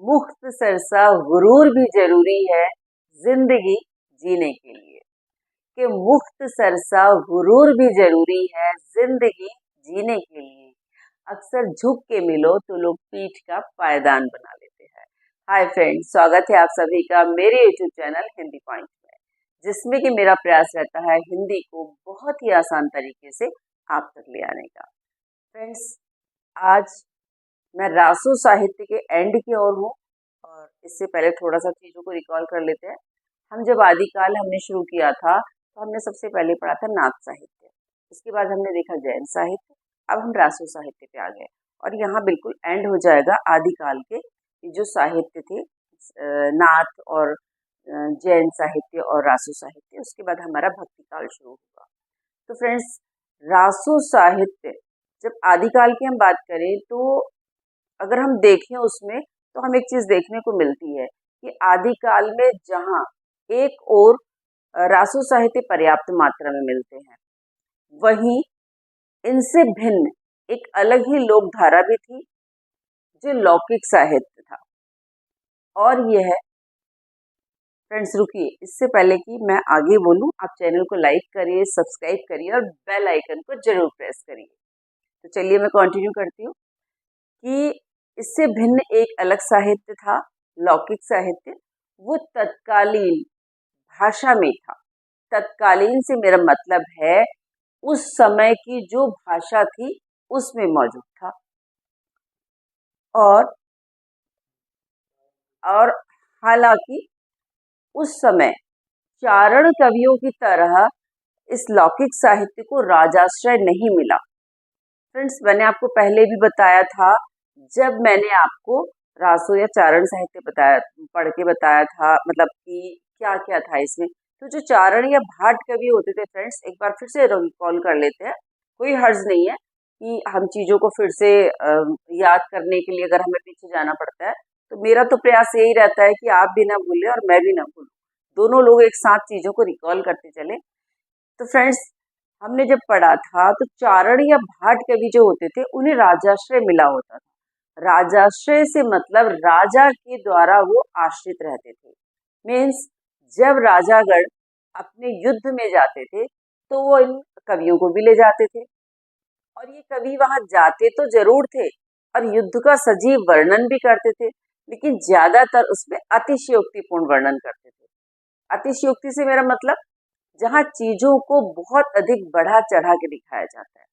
मुख्तसर सा गुरूर भी जरूरी है जिंदगी जीने के लिए। कि मुख्तसर सा गुरूर भी जरूरी है जिंदगी जीने के लिए। अक्सर झुक के मिलो तो लोग पीठ का पायदान बना लेते हैं। हाय फ्रेंड्स, स्वागत है आप सभी का मेरे यूट्यूब चैनल हिंदी पॉइंट में, जिसमें कि मेरा प्रयास रहता है हिंदी को बहुत ही आसान तरीके से आप तक ले आने का। फ्रेंड्स, आज मैं रासो साहित्य के एंड की ओर हूँ और इससे पहले थोड़ा सा चीज़ों को रिकॉल कर लेते हैं। हम जब आदिकाल हमने शुरू किया था तो हमने सबसे पहले पढ़ा था नाथ साहित्य, उसके बाद हमने देखा जैन साहित्य, अब हम रासो साहित्य पे आ गए और यहाँ बिल्कुल एंड हो जाएगा आदिकाल के जो साहित्य थे, नाथ और जैन साहित्य और रासो साहित्य। उसके बाद हमारा भक्ति काल शुरू होगा। तो फ्रेंड्स, रासो साहित्य जब आदिकाल की हम बात करें तो अगर हम देखें उसमें तो हम एक चीज देखने को मिलती है कि आदिकाल में जहाँ एक और रासो साहित्य पर्याप्त मात्रा में मिलते हैं, वहीं इनसे भिन्न एक अलग ही लोक धारा भी थी जो लौकिक साहित्य था। और यह है, फ्रेंड्स रुकिए, इससे पहले कि मैं आगे बोलूं आप चैनल को लाइक करिए, सब्सक्राइब करिए और बेल आइकन को जरूर प्रेस करिए। तो चलिए मैं कंटिन्यू करती हूँ कि इससे भिन्न एक अलग साहित्य था, लौकिक साहित्य। वो तत्कालीन भाषा में था। तत्कालीन से मेरा मतलब है उस समय की जो भाषा थी उसमें मौजूद था। और हालांकि उस समय चारण कवियों की तरह इस लौकिक साहित्य को राजाश्रय नहीं मिला। फ्रेंड्स, मैंने आपको पहले भी बताया था, जब मैंने आपको रासो या चारण साहित्य बताया, पढ़ के बताया था, मतलब कि क्या क्या था इसमें। तो जो चारण या भाट कवि होते थे फ्रेंड्स, एक बार फिर से रिकॉल कर लेते हैं, कोई हर्ज नहीं है कि हम चीजों को फिर से याद करने के लिए अगर हमें पीछे जाना पड़ता है। तो मेरा तो प्रयास यही रहता है कि आप भी ना भूलें और मैं भी ना भूलूं, दोनों लोग एक साथ चीजों को रिकॉल करते चले। तो फ्रेंड्स, हमने जब पढ़ा था तो चारण या भाट कवि जो होते थे उन्हें राजाश्रय मिला होता था। राजाश्रय से मतलब राजा के द्वारा वो आश्रित रहते थे। मीन्स जब राजागण अपने युद्ध में जाते थे तो वो इन कवियों को भी ले जाते थे और ये कवि वहां जाते तो जरूर थे और युद्ध का सजीव वर्णन भी करते थे, लेकिन ज्यादातर उसमें अतिशयोक्तिपूर्ण वर्णन करते थे। अतिशयोक्ति से मेरा मतलब जहाँ चीजों को बहुत अधिक बढ़ा चढ़ा के दिखाया जाता है।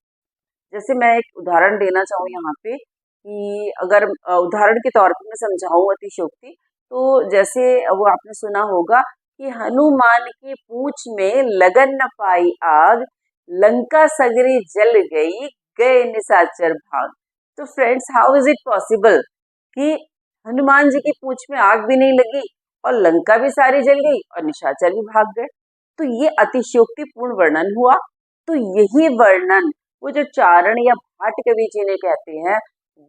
जैसे मैं एक उदाहरण देना चाहूँ यहाँ पे कि अगर उदाहरण के तौर पे मैं समझाऊं अतिशयोक्ति, तो जैसे वो आपने सुना होगा कि हनुमान की पूंछ में लगन न पाई आग, लंका सगरी जल गई, गए निशाचर भाग। तो friends, how is it possible कि हनुमान जी की पूंछ में आग भी नहीं लगी और लंका भी सारी जल गई और निशाचर भी भाग गए? तो ये अतिशयोक्तिपूर्ण वर्णन हुआ। तो यही वर्णन वो जो चारण या भाट कवि जिन्हें कहते हैं,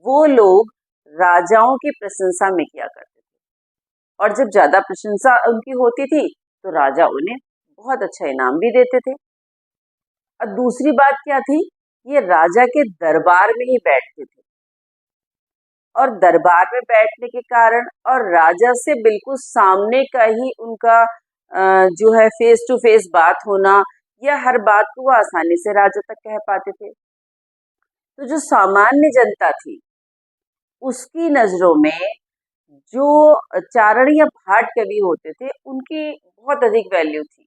वो लोग राजाओं की प्रशंसा में किया करते थे और जब ज्यादा प्रशंसा उनकी होती थी तो राजा उन्हें बहुत अच्छा इनाम भी देते थे। और दूसरी बात क्या थी, ये राजा के दरबार में ही बैठते थे और दरबार में बैठने के कारण और राजा से बिल्कुल सामने का ही उनका जो है फेस टू फेस बात होना, या हर बात को वो आसानी से राजा तक कह पाते थे। तो जो सामान्य जनता थी उसकी नजरों में जो चारण या भाट कवि होते थे उनकी बहुत अधिक वैल्यू थी।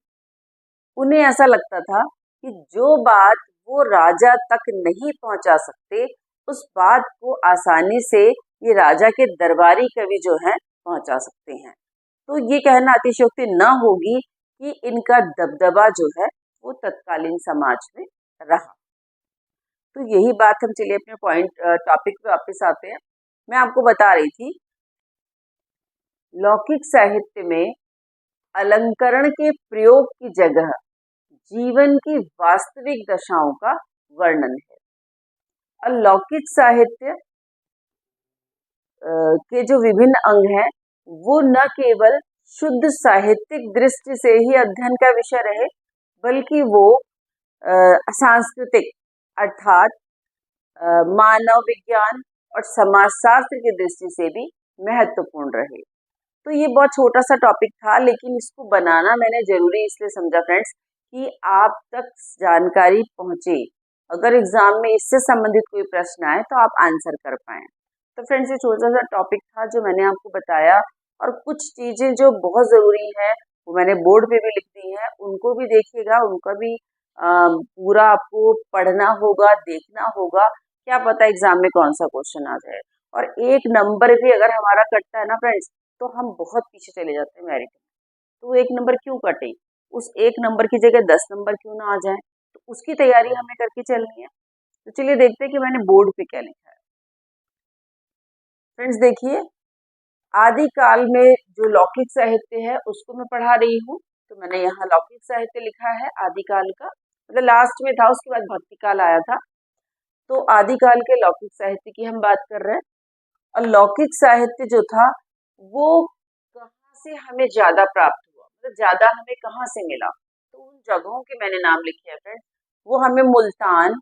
उन्हें ऐसा लगता था कि जो बात वो राजा तक नहीं पहुंचा सकते उस बात को आसानी से ये राजा के दरबारी कवि जो हैं पहुंचा सकते हैं। तो ये कहना अतिशयोक्ति न होगी कि इनका दबदबा जो है वो तत्कालीन समाज में रहा। तो यही बात हम चलिए अपने पॉइंट टॉपिक पे वापस आते हैं। मैं आपको बता रही थी लौकिक साहित्य में अलंकरण के प्रयोग की जगह जीवन की वास्तविक दशाओं का वर्णन है। और लौकिक साहित्य के जो विभिन्न अंग हैं वो न केवल शुद्ध साहित्यिक दृष्टि से ही अध्ययन का विषय रहे, बल्कि वो सांस्कृतिक अर्थात मानव विज्ञान और समाजशास्त्र की दृष्टि से भी महत्वपूर्ण रहे। तो ये बहुत छोटा सा टॉपिक था, लेकिन इसको बनाना मैंने जरूरी इसलिए समझा फ्रेंड्स कि आप तक जानकारी पहुंचे, अगर एग्जाम में इससे संबंधित कोई प्रश्न आए तो आप आंसर कर पाएं। तो फ्रेंड्स ये छोटा सा टॉपिक था जो मैंने आपको बताया, और कुछ चीजें जो बहुत जरूरी है वो मैंने बोर्ड पे भी लिख दी है, उनको भी देखिएगा, उनका भी पूरा आपको पढ़ना होगा, देखना होगा, क्या पता एग्जाम में कौन सा क्वेश्चन आ जाए। और एक नंबर भी अगर हमारा कटता है ना फ्रेंड्स, तो हम बहुत पीछे चले जाते हैं मेरिट में। तो वो एक नंबर क्यों कटे, उस एक नंबर की जगह 10 नंबर क्यों ना आ जाए, तो उसकी तैयारी हमें करके चलनी है। तो चलिए देखते हैं कि मैंने बोर्ड पे क्या लिखा है। फ्रेंड्स देखिए, आदिकाल में जो लौकिक साहित्य है उसको मैं पढ़ा रही हूँ। तो मैंने यहाँ लौकिक साहित्य लिखा है आदिकाल का, मतलब लास्ट में था, उसके बाद भक्ति काल आया था। तो आदिकाल के लौकिक साहित्य की हम बात कर रहे हैं। और लौकिक साहित्य जो था वो कहाँ से हमें ज्यादा प्राप्त हुआ, मतलब ज्यादा हमें कहाँ से मिला, तो उन जगहों के मैंने नाम लिखे हैं फ्रेंड्स। वो हमें मुल्तान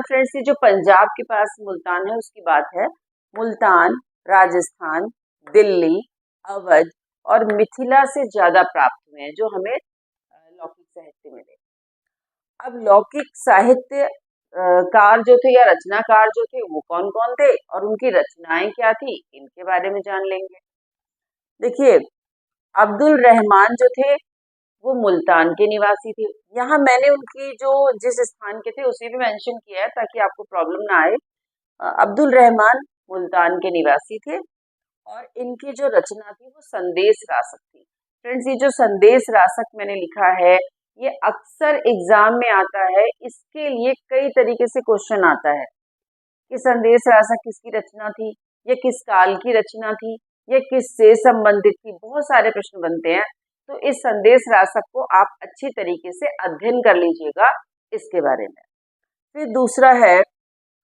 फ्रेंड्स, ये जो पंजाब के पास मुल्तान है उसकी बात है। मुल्तान, राजस्थान, दिल्ली, अवध और मिथिला से ज्यादा प्राप्त हुए हैं जो हमें लौकिक साहित्य मिले। अब लौकिक साहित्य कार जो थे या रचनाकार जो थे वो कौन कौन थे और उनकी रचनाएं क्या थी, इनके बारे में जान लेंगे। देखिए, अब्दुल रहमान जो थे वो मुल्तान के निवासी थे। यहाँ मैंने उनकी जो जिस स्थान के थे उसे भी मेंशन किया है ताकि आपको प्रॉब्लम ना आए। अब्दुल रहमान मुल्तान के निवासी थे और इनकी जो रचना थी वो संदेश रासक थी। फ्रेंड्स, ये जो संदेश रासक मैंने लिखा है ये अक्सर एग्जाम में आता है। इसके लिए कई तरीके से क्वेश्चन आता है कि संदेश रासक किसकी रचना थी, ये किस काल की रचना थी, ये किससे संबंधित थी, बहुत सारे प्रश्न बनते हैं। तो इस संदेश रासक को आप अच्छी तरीके से अध्ययन कर लीजिएगा इसके बारे में। फिर दूसरा है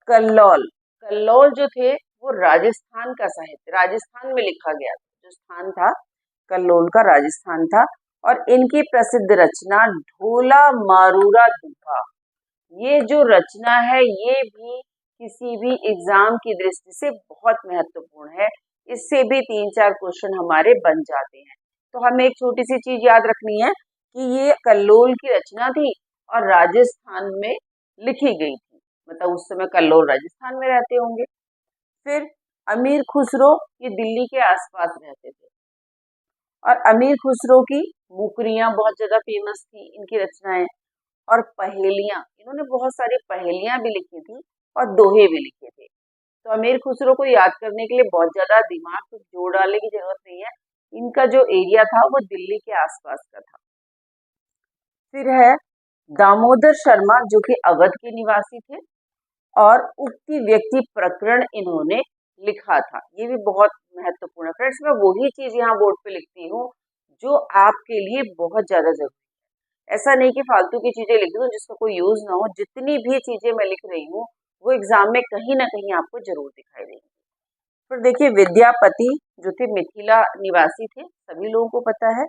कल्लौल। कल्लौल जो थे वो राजस्थान का साहित्य, राजस्थान में लिखा गया था, जो स्थान था कल्लौल का राजस्थान था। और इनकी प्रसिद्ध रचना ढोला मारूरा दूल्हा, ये जो रचना है ये भी किसी भी एग्जाम की दृष्टि से बहुत महत्वपूर्ण है। इससे भी 3-4 क्वेश्चन हमारे बन जाते हैं। तो हमें एक छोटी सी चीज याद रखनी है कि ये कल्लोल की रचना थी और राजस्थान में लिखी गई थी, मतलब उस समय कल्लोल राजस्थान में रहते होंगे। फिर अमीर खुसरो, ये दिल्ली के आसपास रहते थे और अमीर खुसरो की मुकरियां बहुत ज्यादा फेमस थी, इनकी रचनाएं। और पहेलियां, इन्होंने बहुत सारी पहेलियां भी लिखी थी और दोहे भी लिखे थे। तो अमीर खुसरो को याद करने के लिए बहुत ज्यादा दिमाग को जोड़ डालने की जरूरत नहीं है, इनका जो एरिया था वो दिल्ली के आसपास का था। फिर है दामोदर शर्मा जो कि अवध के निवासी थे और उक्ति व्यक्ति प्रकरण इन्होंने लिखा था, ये भी बहुत महत्वपूर्ण है। फ्रेंड्स, मैं वही चीज यहाँ बोर्ड पे लिखती हूँ जो आपके लिए बहुत ज्यादा जरूरी है। ऐसा नहीं कि फालतू की चीजें लिख दूं जिसका कोई यूज ना हो। जितनी भी चीजें मैं लिख रही हूँ वो एग्जाम में कहीं ना कहीं आपको जरूर दिखाई देंगी। फिर देखिए, विद्यापति जो थे मिथिला निवासी थे, सभी लोगों को पता है।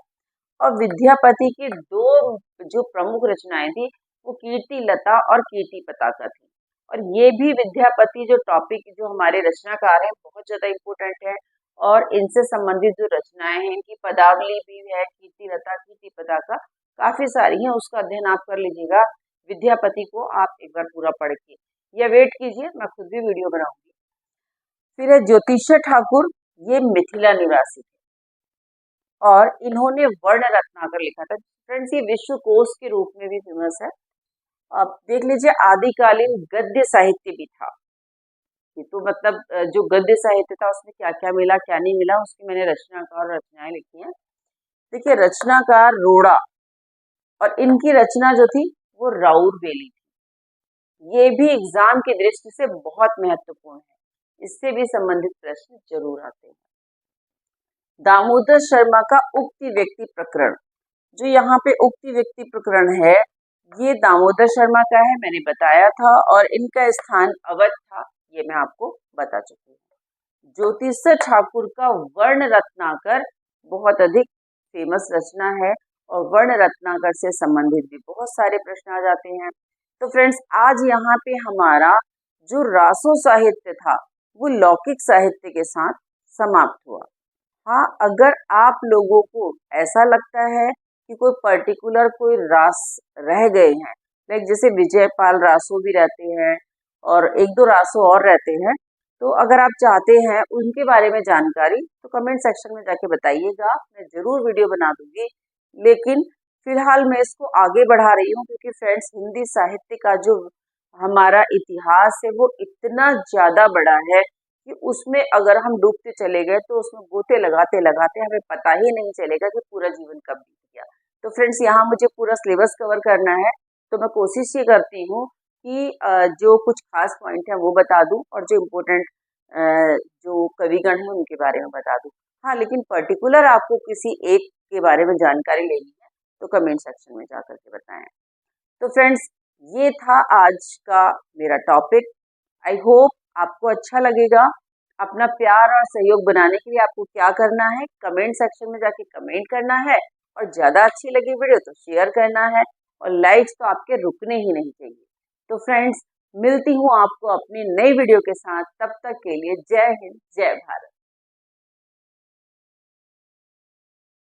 और विद्यापति की 2 जो प्रमुख रचनाएं थी वो कीर्ति लता और कीर्ति पताका थी। और ये भी विद्यापति जो टॉपिक, जो हमारे रचनाकार हैं, बहुत ज्यादा इम्पोर्टेंट है। और इनसे संबंधित जो रचनाएं हैं, इनकी पदावली भी है, कीर्ति लता कीर्ति पताका काफी सारी हैं, उसका अध्ययन आप कर लीजिएगा। विद्यापति को आप एक बार पूरा पढ़ के या वेट कीजिए, मैं खुद भी वीडियो बनाऊंगी। फिर है ज्योतिषा ठाकुर, ये मिथिला निवासी थे और इन्होंने वर्ण रत्नाकर लिखा था। फ्रेंड्स, ये विश्वकोश के रूप में भी फेमस है। आप देख लीजिए, आदिकालीन गद्य साहित्य भी था। ये तो मतलब जो गद्य साहित्य था उसमें क्या क्या मिला क्या नहीं मिला, उसकी मैंने रचनाकार और रचनाएं लिखी हैं। देखिए, रचनाकार रोड़ा और इनकी रचना जो थी वो राउर बेली थी। ये भी एग्जाम की दृष्टि से बहुत महत्वपूर्ण है, इससे भी संबंधित प्रश्न जरूर आते हैं। दामोदर शर्मा का उक्ति व्यक्ति प्रकरण, जो यहाँ पे उक्ति व्यक्ति प्रकरण है ये दामोदर शर्मा का है, मैंने बताया था। और इनका स्थान अवध था, ये मैं आपको बता चुकी हूँ। ज्योतिषा ठाकुर का वर्ण रत्नाकर बहुत अधिक फेमस रचना है और वर्ण रत्नाकर से संबंधित भी बहुत सारे प्रश्न आ जाते हैं। तो फ्रेंड्स, आज यहाँ पे हमारा जो रासो साहित्य था वो लौकिक साहित्य के साथ समाप्त हुआ। हाँ, अगर आप लोगों को ऐसा लगता है कि कोई पर्टिकुलर कोई रास रह गए हैं, लाइक जैसे विजयपाल रासो भी रहते हैं और एक दो रासो और रहते हैं, तो अगर आप चाहते हैं उनके बारे में जानकारी तो कमेंट सेक्शन में जाके बताइएगा, मैं ज़रूर वीडियो बना दूंगी। लेकिन फिलहाल मैं इसको आगे बढ़ा रही हूँ क्योंकि फ्रेंड्स, हिंदी साहित्य का जो हमारा इतिहास है वो इतना ज़्यादा बड़ा है कि उसमें अगर हम डूबते चले गए तो उसमें गोते लगाते लगाते हमें पता ही नहीं चलेगा कि पूरा जीवन कब बीत गया। तो फ्रेंड्स, यहाँ मुझे पूरा सिलेबस कवर करना है, तो मैं कोशिश ये करती हूँ कि जो कुछ खास पॉइंट है वो बता दूं और जो इम्पोर्टेंट जो कविगण हैं उनके बारे में बता दूं। हाँ, लेकिन पर्टिकुलर आपको किसी एक के बारे में जानकारी लेनी है तो कमेंट सेक्शन में जा करके बताएं। तो फ्रेंड्स, ये था आज का मेरा टॉपिक। आई होप आपको अच्छा लगेगा। अपना प्यार और सहयोग बनाने के लिए आपको क्या करना है, कमेंट सेक्शन में जाके कमेंट करना है और ज़्यादा अच्छी लगी वीडियो तो शेयर करना है और लाइक्स तो आपके रुकने ही नहीं चाहिए। तो फ्रेंड्स, मिलती हूँ आपको अपनी नई वीडियो के साथ, तब तक के लिए जय हिंद, जय भारत।